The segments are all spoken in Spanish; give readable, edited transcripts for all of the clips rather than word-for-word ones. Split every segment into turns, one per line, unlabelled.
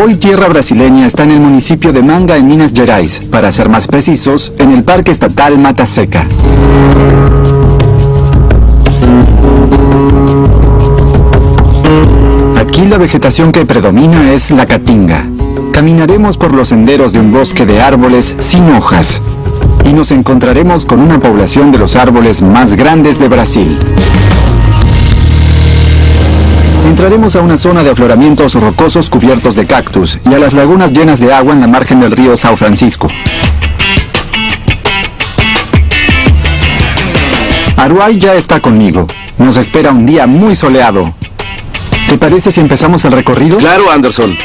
Hoy Tierra Brasileña está en el municipio de Manga, en Minas Gerais, para ser más precisos, en el Parque Estatal Mata Seca. Aquí la vegetación que predomina es la caatinga. Caminaremos por los senderos de un bosque de árboles sin hojas y nos encontraremos con una población de los árboles más grandes de Brasil. Entraremos a una zona de afloramientos rocosos cubiertos de cactus y a las lagunas llenas de agua en la margen del río São Francisco. Aruay ya está conmigo. Nos espera un día muy soleado. ¿Te parece si empezamos el recorrido?
Claro, Anderson.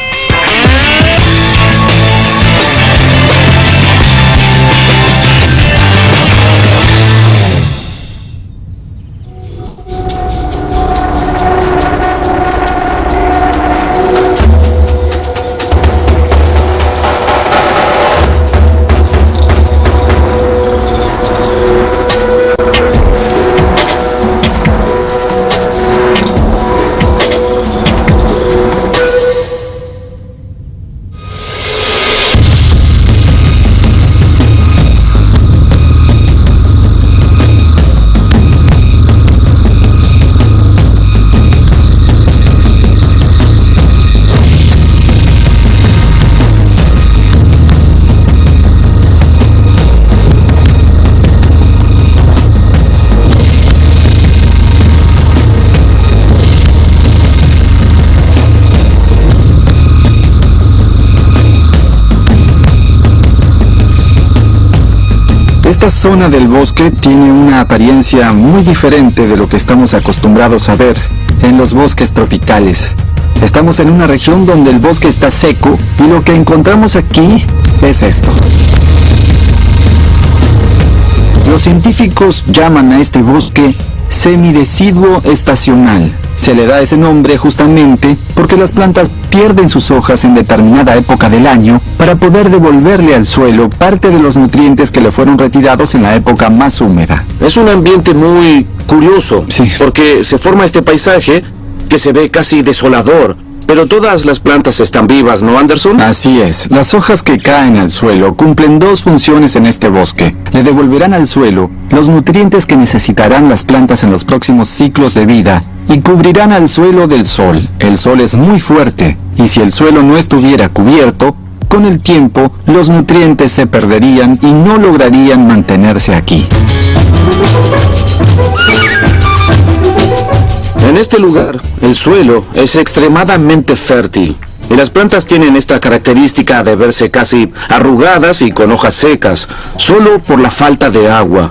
Esta zona del bosque tiene una apariencia muy diferente de lo que estamos acostumbrados a ver en los bosques tropicales. Estamos en una región donde el bosque está seco y lo que encontramos aquí es esto. Los científicos llaman a este bosque semideciduo estacional. Se le da ese nombre justamente porque las plantas pierden sus hojas en determinada época del año para poder devolverle al suelo parte de los nutrientes que le fueron retirados en la época más húmeda.
Es un ambiente muy curioso,
Sí.
porque se forma este paisaje que se ve casi desolador, pero todas las plantas están vivas, ¿no, Anderson?
Así es, las hojas que caen al suelo cumplen dos funciones en este bosque. Le devolverán al suelo los nutrientes que necesitarán las plantas en los próximos ciclos de vida y cubrirán al suelo del sol. El sol es muy fuerte y si el suelo no estuviera cubierto, con el tiempo los nutrientes se perderían y no lograrían mantenerse aquí.
En este lugar, el suelo es extremadamente fértil y las plantas tienen esta característica de verse casi arrugadas y con hojas secas, solo por la falta de agua.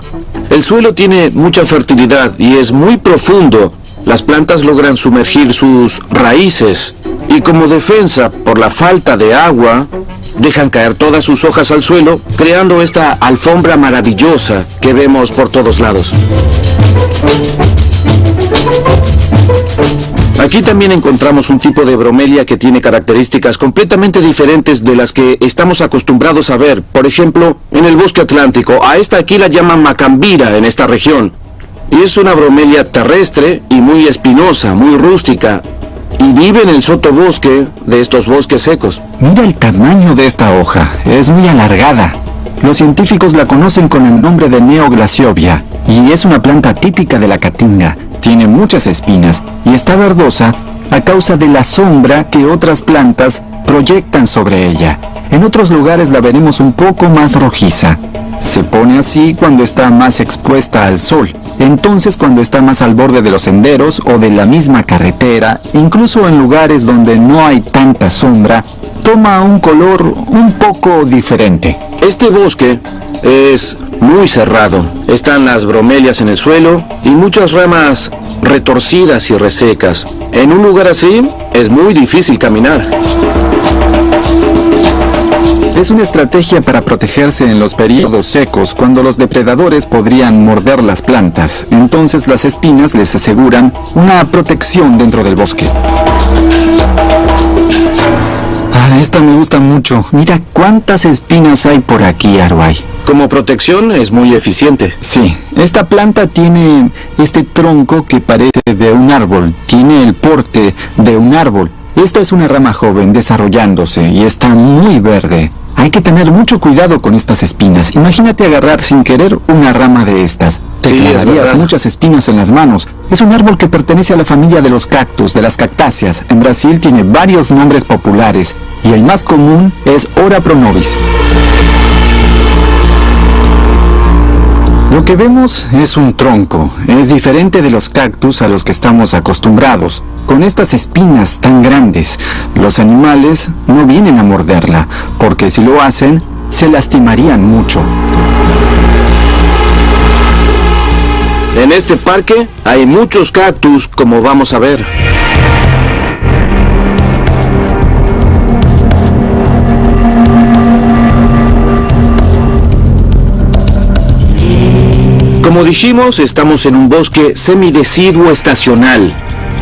El suelo tiene mucha fertilidad y es muy profundo. Las plantas logran sumergir sus raíces y como defensa por la falta de agua, dejan caer todas sus hojas al suelo, creando esta alfombra maravillosa que vemos por todos lados. Aquí también encontramos un tipo de bromelia que tiene características completamente diferentes de las que estamos acostumbrados a ver. Por ejemplo, en el bosque atlántico, a esta aquí la llaman macambira en esta región. Y es una bromelia terrestre y muy espinosa, muy rústica. Y vive en el sotobosque de estos bosques secos.
Mira el tamaño de esta hoja, es muy alargada. Los científicos la conocen con el nombre de Neoglasiovia y es una planta típica de la caatinga. Tiene muchas espinas y está verdosa a causa de la sombra que otras plantas proyectan sobre ella. En otros lugares la veremos un poco más rojiza. Se pone así cuando está más expuesta al sol. Entonces cuando está más al borde de los senderos o de la misma carretera, incluso en lugares donde no hay tanta sombra, toma un color un poco diferente.
Este bosque es muy cerrado. Están las bromelias en el suelo y muchas ramas retorcidas y resecas. En un lugar así es muy difícil caminar.
Es una estrategia para protegerse en los periodos secos cuando los depredadores podrían morder las plantas. Entonces las espinas les aseguran una protección dentro del bosque. Esta me gusta mucho. Mira cuántas espinas hay por aquí, Aruay.
Como protección es muy eficiente.
Sí, esta planta tiene este tronco que parece de un árbol. Tiene el porte de un árbol. Esta es una rama joven desarrollándose y está muy verde. Hay que tener mucho cuidado con estas espinas. Imagínate agarrar sin querer una rama de estas. Te
Sí, es
clavarías
verdad.
muchas espinas en las manos. Es un árbol que pertenece a la familia de los cactus, de las cactáceas. En Brasil tiene varios nombres populares y el más común es Ora pronovis. Lo que vemos es un tronco. Es diferente de los cactus a los que estamos acostumbrados. Con estas espinas tan grandes, los animales no vienen a morderla, porque si lo hacen, se lastimarían mucho.
En este parque hay muchos cactus, como vamos a ver. Como dijimos, estamos en un bosque semideciduo estacional.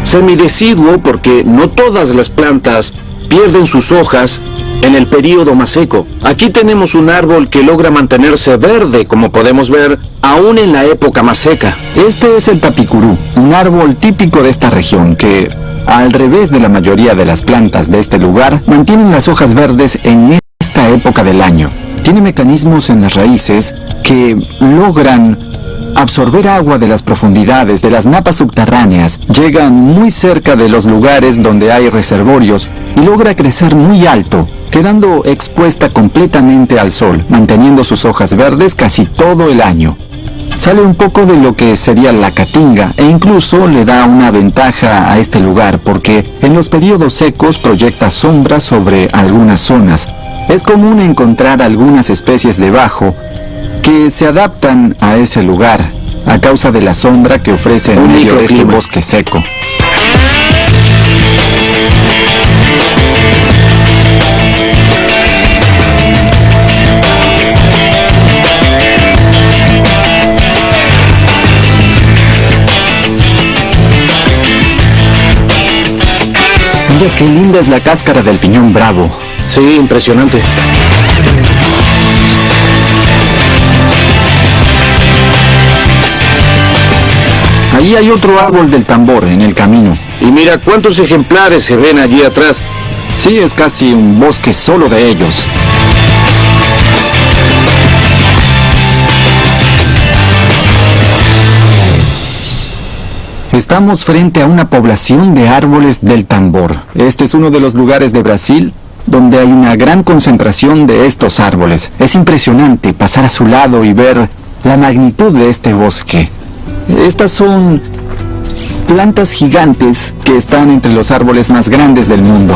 Semideciduo porque no todas las plantas pierden sus hojas en el período más seco. Aquí tenemos un árbol que logra mantenerse verde, como podemos ver, aún en la época más seca.
Este es el tapicurú, un árbol típico de esta región que, al revés de la mayoría de las plantas de este lugar, mantienen las hojas verdes en esta época del año. Tiene mecanismos en las raíces que logran absorber agua de las profundidades, de las napas subterráneas, llegan muy cerca de los lugares donde hay reservorios y logra crecer muy alto, quedando expuesta completamente al sol, manteniendo sus hojas verdes casi todo el año. Sale un poco de lo que sería la caatinga e incluso le da una ventaja a este lugar porque en los periodos secos proyecta sombra sobre algunas zonas. Es común encontrar algunas especies de bajo que se adaptan a ese lugar a causa de la sombra que ofrece en
Un
medio de este
microclima.
bosque seco. Mira qué linda es la cáscara del piñón bravo.
Sí, impresionante.
Allí hay otro árbol del tambor en el camino.
Y mira cuántos ejemplares se ven allí atrás.
Sí, es casi un bosque solo de ellos. Estamos frente a una población de árboles del tambor. Este es uno de los lugares de Brasil donde hay una gran concentración de estos árboles. Es impresionante pasar a su lado y ver la magnitud de este bosque. Estas son plantas gigantes que están entre los árboles más grandes del mundo.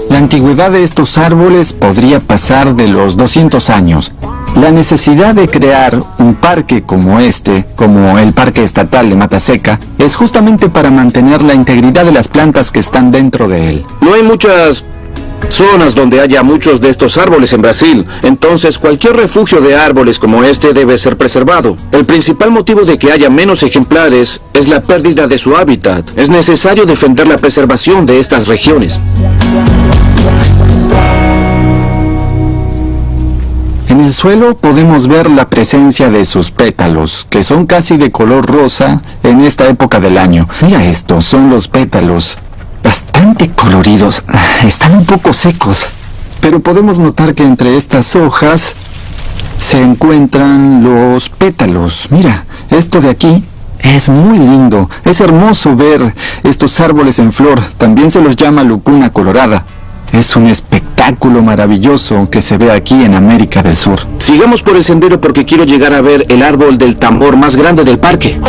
La antigüedad de estos árboles podría pasar de los 200 años. La necesidad de crear un parque como este, como el Parque Estatal de Mata Seca, es justamente para mantener la integridad de las plantas que están dentro de él.
No hay muchas zonas donde haya muchos de estos árboles en Brasil, entonces cualquier refugio de árboles como este debe ser preservado. El principal motivo de que haya menos ejemplares es la pérdida de su hábitat. Es necesario defender la preservación de estas regiones.
En el suelo podemos ver la presencia de sus pétalos, que son casi de color rosa en esta época del año. Mira esto, son los pétalos. Bastante coloridos. Están un poco secos. Pero podemos notar que entre estas hojas se encuentran los pétalos. Mira, esto de aquí es muy lindo. Es hermoso ver estos árboles en flor. También se los llama lupuna colorada. Es un espectáculo maravilloso que se ve aquí en América del Sur.
Sigamos por el sendero porque quiero llegar a ver el árbol del tambor más grande del parque.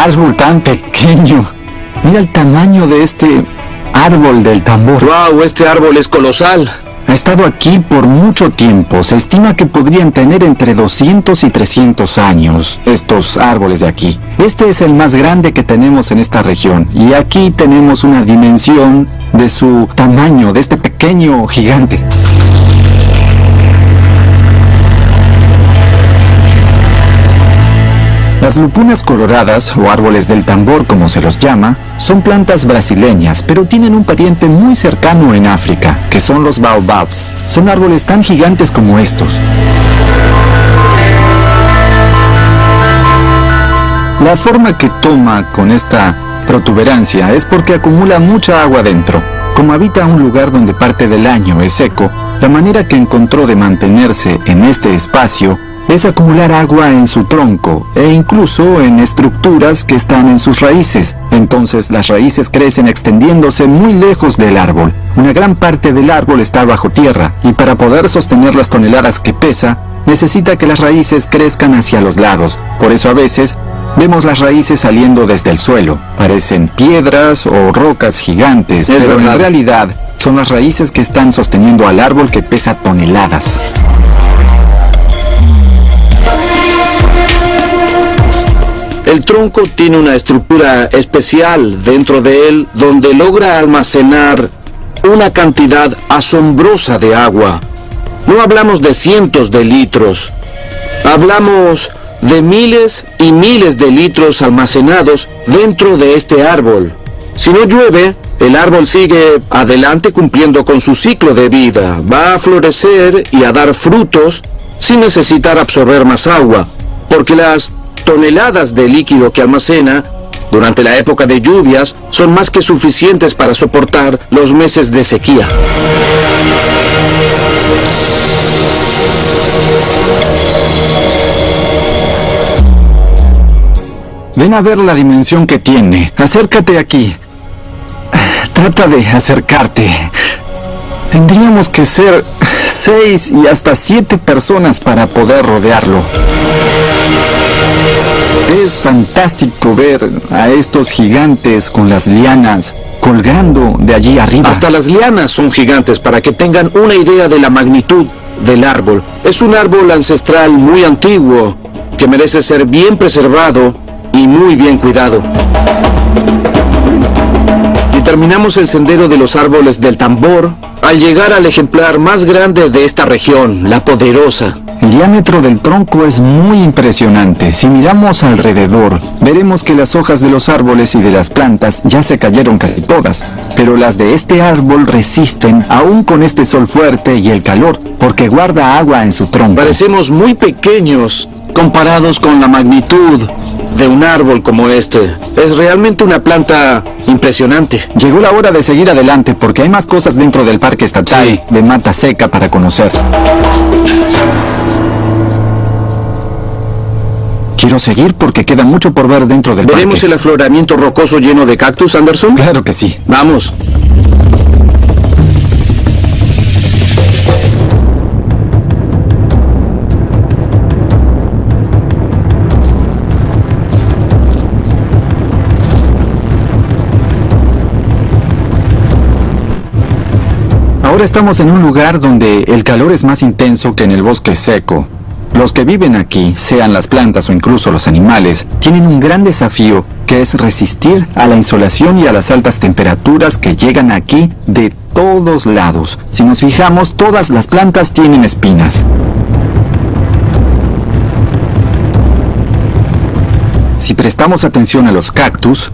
árbol tan pequeño! Mira el tamaño de este árbol del tambor.
¡Wow! Este árbol es colosal.
Ha estado aquí por mucho tiempo. Se estima que podrían tener entre 200 y 300 años, estos árboles de aquí. Este es el más grande que tenemos en esta región. Y aquí tenemos una dimensión de su tamaño, de este pequeño gigante. Las lupunas coloradas, o árboles del tambor como se los llama, son plantas brasileñas, pero tienen un pariente muy cercano en África, que son los baobabs. Son árboles tan gigantes como estos. La forma que toma con esta protuberancia es porque acumula mucha agua dentro. Como habita un lugar donde parte del año es seco, la manera que encontró de mantenerse en este espacio es acumular agua en su tronco e incluso en estructuras que están en sus raíces. Entonces las raíces crecen extendiéndose muy lejos del árbol. Una gran parte del árbol está bajo tierra y para poder sostener las toneladas que pesa, necesita que las raíces crezcan hacia los lados. Por eso a veces vemos las raíces saliendo desde el suelo. Parecen piedras o rocas gigantes, pero en realidad son las raíces que están sosteniendo al árbol que pesa toneladas.
El tronco tiene una estructura especial dentro de él donde logra almacenar una cantidad asombrosa de agua. No hablamos de cientos de litros, hablamos de miles y miles de litros almacenados dentro de este árbol. Si no llueve, el árbol sigue adelante cumpliendo con su ciclo de vida. Va a florecer y a dar frutos sin necesitar absorber más agua, porque las toneladas de líquido que almacena durante la época de lluvias son más que suficientes para soportar los meses de sequía.
Ven a ver la dimensión que tiene. Acércate aquí. Trata de acercarte. Tendríamos que ser 6 y hasta 7 personas para poder rodearlo. Es fantástico ver a estos gigantes con las lianas colgando de allí arriba.
Hasta las lianas son gigantes para que tengan una idea de la magnitud del árbol. Es un árbol ancestral muy antiguo que merece ser bien preservado y muy bien cuidado. Y terminamos el sendero de los árboles del tambor al llegar al ejemplar más grande de esta región, la poderosa.
El diámetro del tronco es muy impresionante. Si miramos alrededor, veremos que las hojas de los árboles y de las plantas ya se cayeron casi todas, pero las de este árbol resisten aún con este sol fuerte y el calor, porque guarda agua en su tronco.
Parecemos muy pequeños comparados con la magnitud de un árbol como este. Es realmente una planta impresionante.
Llegó la hora de seguir adelante porque hay más cosas dentro del parque estatal de Mata Seca para conocer. Quiero seguir porque queda mucho por ver dentro del parque.
¿Veremos el afloramiento rocoso lleno de cactus, Anderson?
Claro que sí.
Vamos.
Ahora estamos en un lugar donde el calor es más intenso que en el bosque seco. Los que viven aquí, sean las plantas o incluso los animales, tienen un gran desafío que es resistir a la insolación y a las altas temperaturas que llegan aquí de todos lados. Si nos fijamos, todas las plantas tienen espinas. Si prestamos atención a los cactus,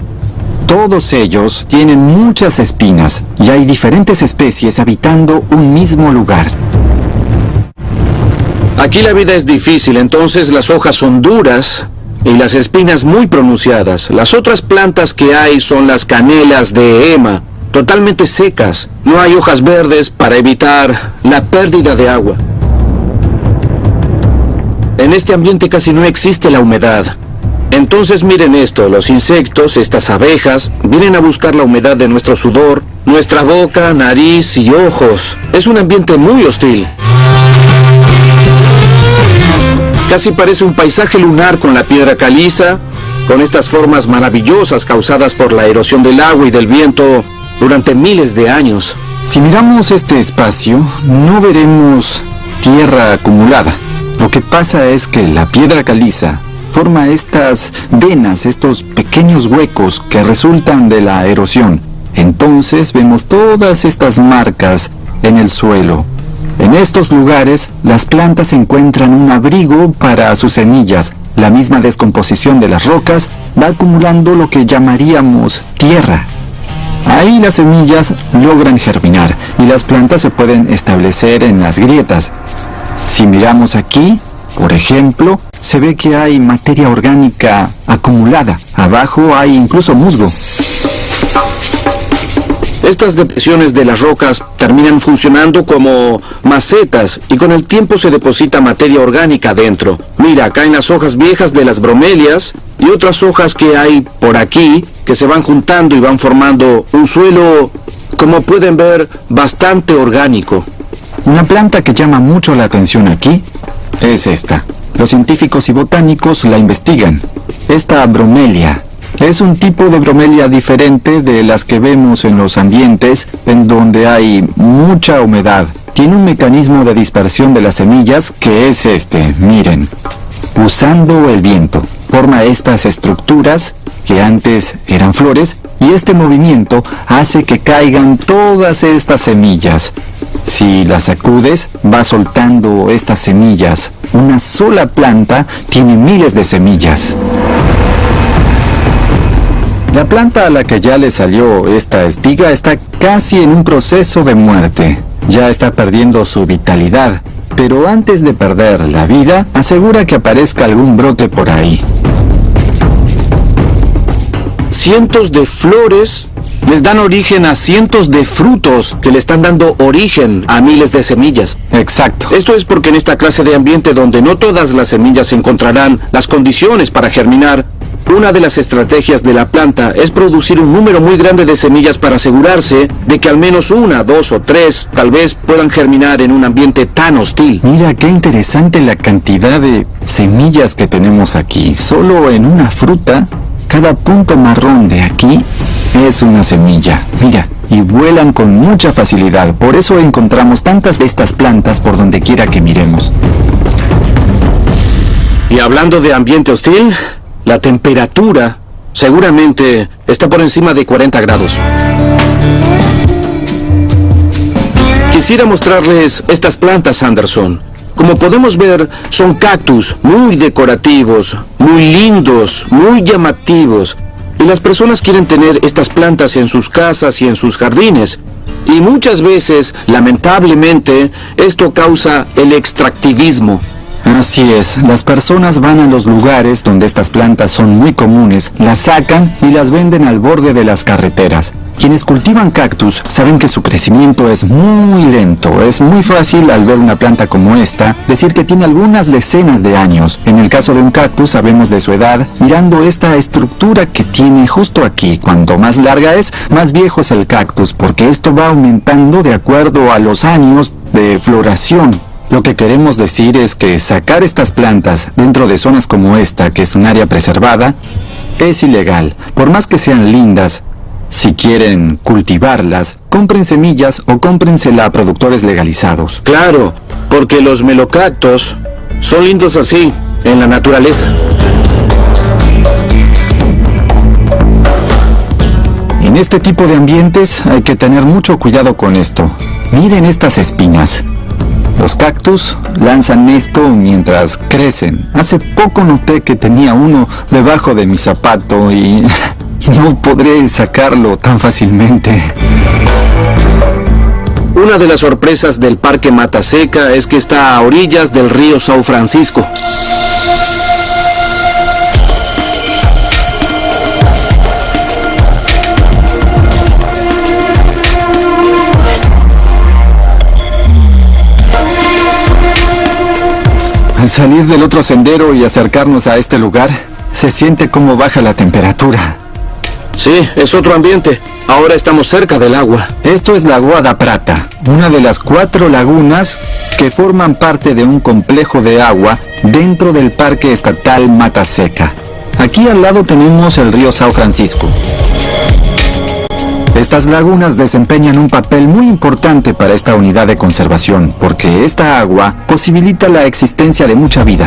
todos ellos tienen muchas espinas y hay diferentes especies habitando un mismo lugar.
Aquí la vida es difícil, entonces las hojas son duras y las espinas muy pronunciadas. Las otras plantas que hay son las canelas de Ema, totalmente secas. No hay hojas verdes para evitar la pérdida de agua. En este ambiente casi no existe la humedad. Entonces miren esto, los insectos, estas abejas, vienen a buscar la humedad de nuestro sudor, nuestra boca, nariz y ojos. Es un ambiente muy hostil. Casi parece un paisaje lunar con la piedra caliza con estas formas maravillosas causadas por la erosión del agua y del viento durante miles de años.
Si miramos este espacio, no veremos tierra acumulada. Lo que pasa es que la piedra caliza forma estas venas, estos pequeños huecos que resultan de la erosión. Entonces vemos todas estas marcas en el suelo. En estos lugares, las plantas encuentran un abrigo para sus semillas. La misma descomposición de las rocas va acumulando lo que llamaríamos tierra. Ahí las semillas logran germinar y las plantas se pueden establecer en las grietas. Si miramos aquí, por ejemplo, se ve que hay materia orgánica acumulada. Abajo hay incluso musgo.
Estas depresiones de las rocas terminan funcionando como macetas y con el tiempo se deposita materia orgánica dentro. Mira, caen las hojas viejas de las bromelias y otras hojas que hay por aquí que se van juntando y van formando un suelo, como pueden ver, bastante orgánico.
Una planta que llama mucho la atención aquí es esta. Los científicos y botánicos la investigan. Esta bromelia es un tipo de bromelia diferente de las que vemos en los ambientes en donde hay mucha humedad. Tiene un mecanismo de dispersión de las semillas que es este, miren. Usando el viento, forma estas estructuras que antes eran flores y este movimiento hace que caigan todas estas semillas. Si las sacudes, va soltando estas semillas. Una sola planta tiene miles de semillas. La planta a la que ya le salió esta espiga está casi en un proceso de muerte. Ya está perdiendo su vitalidad, pero antes de perder la vida, asegura que aparezca algún brote por ahí.
Cientos de flores les dan origen a cientos de frutos que le están dando origen a miles de semillas.
Exacto.
Esto es porque en esta clase de ambiente donde no todas las semillas encontrarán las condiciones para germinar, una de las estrategias de la planta es producir un número muy grande de semillas para asegurarse de que al menos una, dos o tres tal vez puedan germinar en un ambiente tan hostil.
Mira qué interesante la cantidad de semillas que tenemos aquí. Solo en una fruta, cada punto marrón de aquí es una semilla. Mira, y vuelan con mucha facilidad. Por eso encontramos tantas de estas plantas por donde quiera que miremos.
Y hablando de ambiente hostil, la temperatura seguramente está por encima de 40 grados. Quisiera mostrarles estas plantas, Anderson. Como podemos ver, son cactus muy decorativos, muy lindos, muy llamativos. Y las personas quieren tener estas plantas en sus casas y en sus jardines. Y muchas veces, lamentablemente, esto causa el extractivismo.
Así es, las personas van a los lugares donde estas plantas son muy comunes, las sacan y las venden al borde de las carreteras. Quienes cultivan cactus saben que su crecimiento es muy lento. Es muy fácil al ver una planta como esta decir que tiene algunas decenas de años. En el caso de un cactus sabemos de su edad mirando esta estructura que tiene justo aquí. Cuanto más larga es, más viejo es el cactus, porque esto va aumentando de acuerdo a los años de floración. Lo que queremos decir es que sacar estas plantas dentro de zonas como esta, que es un área preservada, es ilegal. Por más que sean lindas, si quieren cultivarlas, compren semillas o cómprensela a productores legalizados.
Claro, porque los melocactos son lindos así, en la naturaleza.
En este tipo de ambientes hay que tener mucho cuidado con esto. Miren estas espinas. Los cactus lanzan esto mientras crecen. Hace poco noté que tenía uno debajo de mi zapato y no podré sacarlo tan fácilmente.
Una de las sorpresas del Parque Mata Seca es que está a orillas del río São Francisco.
Al salir del otro sendero y acercarnos a este lugar, se siente cómo baja la temperatura.
Sí, es otro ambiente. Ahora estamos cerca del agua.
Esto es Lagoa da Prata, una de las 4 lagunas que forman parte de un complejo de agua dentro del Parque Estatal Mata Seca. Aquí al lado tenemos el río São Francisco. Estas lagunas desempeñan un papel muy importante para esta unidad de conservación, porque esta agua posibilita la existencia de mucha vida.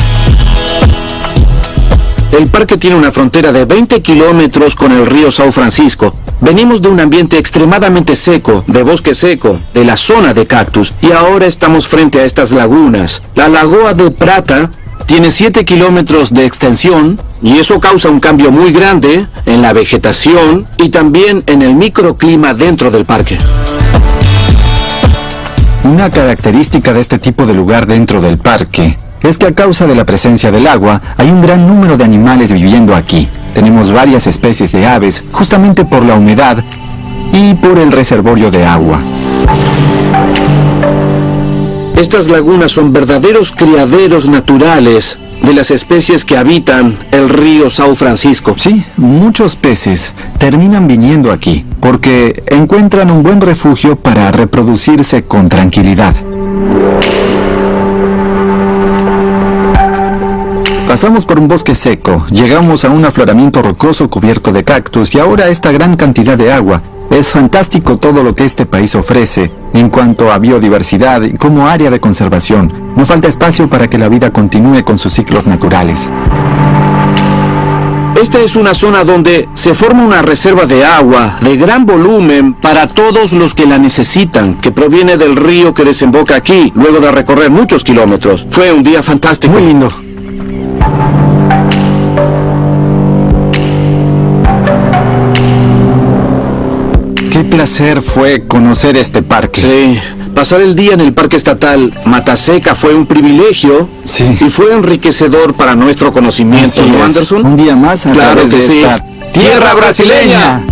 El parque tiene una frontera de 20 kilómetros con el río São Francisco. Venimos de un ambiente extremadamente seco, de bosque seco, de la zona de cactus, y ahora estamos frente a estas lagunas. La Lagoa de Prata tiene 7 kilómetros de extensión, y eso causa un cambio muy grande en la vegetación y también en el microclima dentro del parque.
Una característica de este tipo de lugar dentro del parque es que a causa de la presencia del agua, hay un gran número de animales viviendo aquí. Tenemos varias especies de aves, justamente por la humedad y por el reservorio de agua.
Estas lagunas son verdaderos criaderos naturales de las especies que habitan el río São Francisco.
Sí, muchos peces terminan viniendo aquí porque encuentran un buen refugio para reproducirse con tranquilidad. Pasamos por un bosque seco, llegamos a un afloramiento rocoso cubierto de cactus y ahora esta gran cantidad de agua. Es fantástico todo lo que este país ofrece en cuanto a biodiversidad y como área de conservación. No falta espacio para que la vida continúe con sus ciclos naturales.
Esta es una zona donde se forma una reserva de agua de gran volumen para todos los que la necesitan, que proviene del río que desemboca aquí, luego de recorrer muchos kilómetros. Fue un día fantástico.
Muy lindo. Qué placer fue conocer este parque.
Sí, pasar el día en el Parque Estatal Mataseca fue un privilegio.
Sí.
Y fue enriquecedor para nuestro conocimiento,
Así
¿no,
es.
Anderson?
Un día más a
Claro
través
que
de
sí.
esta
¡Tierra brasileña!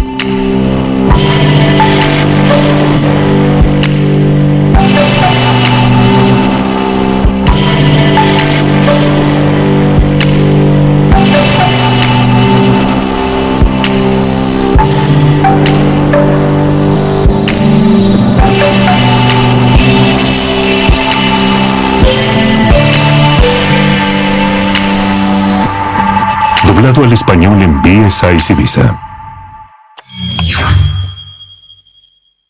Doblado al español en BSI Ibiza.